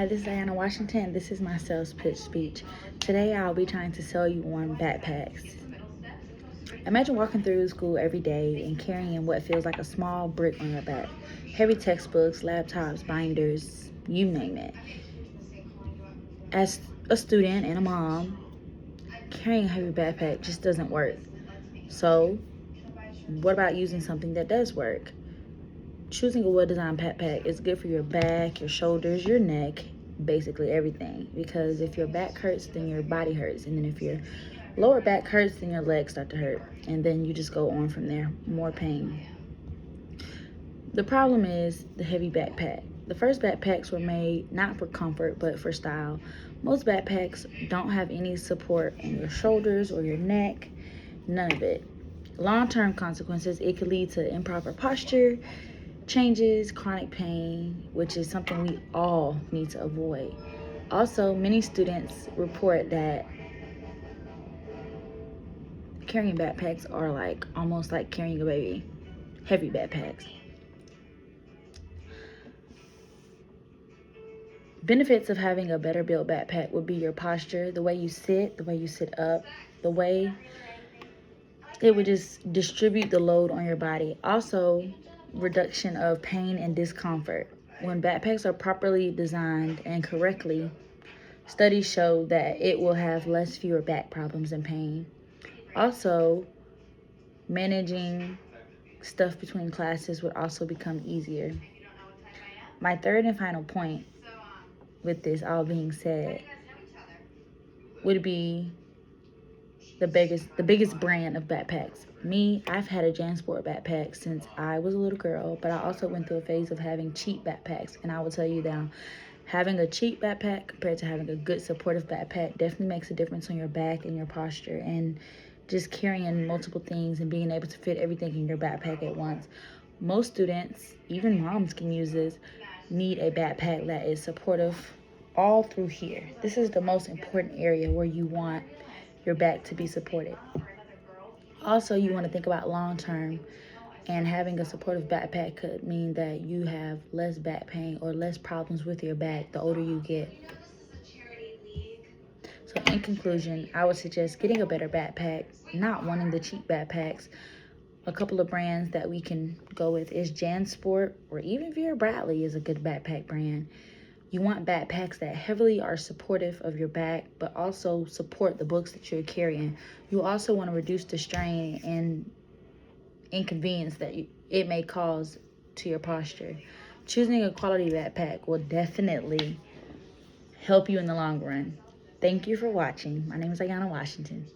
Hi, this is Diana Washington. This is my sales pitch speech. Today I'll be trying to sell you on backpacks. Imagine walking through school every day and carrying what feels like a small brick on your back. Heavy textbooks, laptops, binders, you name it. As a student and a mom, carrying a heavy backpack just doesn't work. So, what about using something that does work? Choosing a well-designed backpack is good for your back, your shoulders, your neck, basically everything. Because if your back hurts, then your body hurts. And then if your lower back hurts, then your legs start to hurt. And then you just go on from there, more pain. The problem is the heavy backpack. The first backpacks were made not for comfort, but for style. Most backpacks don't have any support in your shoulders or your neck, none of it. Long-term consequences, it could lead to improper posture, changes, chronic pain, which is something we all need to avoid. Also, many students report that carrying backpacks are like almost like carrying a baby, heavy backpacks. Benefits of having a better built backpack would be your posture, the way you sit up, the way it would just distribute the load on your body. Also, reduction of pain and discomfort. When backpacks are properly designed and correctly, studies show that it will have fewer back problems and pain. Also, managing stuff between classes would also become easier. My third and final point with this all being said would be the biggest brand of backpacks. Me, I've had a JanSport backpack since I was a little girl, but I also went through a phase of having cheap backpacks, and I will tell you now, having a cheap backpack compared to having a good supportive backpack definitely makes a difference on your back and your posture, and just carrying multiple things and being able to fit everything in your backpack at once. Most students, even moms can use this, need a backpack that is supportive all through here. This is the most important area where you want your back to be supported. Also, you want to think about long term, and having a supportive backpack could mean that you have less back pain or less problems with your back the older you get. So in conclusion, I would suggest getting a better backpack, not wanting the cheap backpacks. A couple of brands that we can go with is JanSport, or even Vera Bradley is a good backpack brand. You want backpacks that heavily are supportive of your back, but also support the books that you're carrying. You also want to reduce the strain and inconvenience that it may cause to your posture. Choosing a quality backpack will definitely help you in the long run. Thank you for watching. My name is Ayana Washington.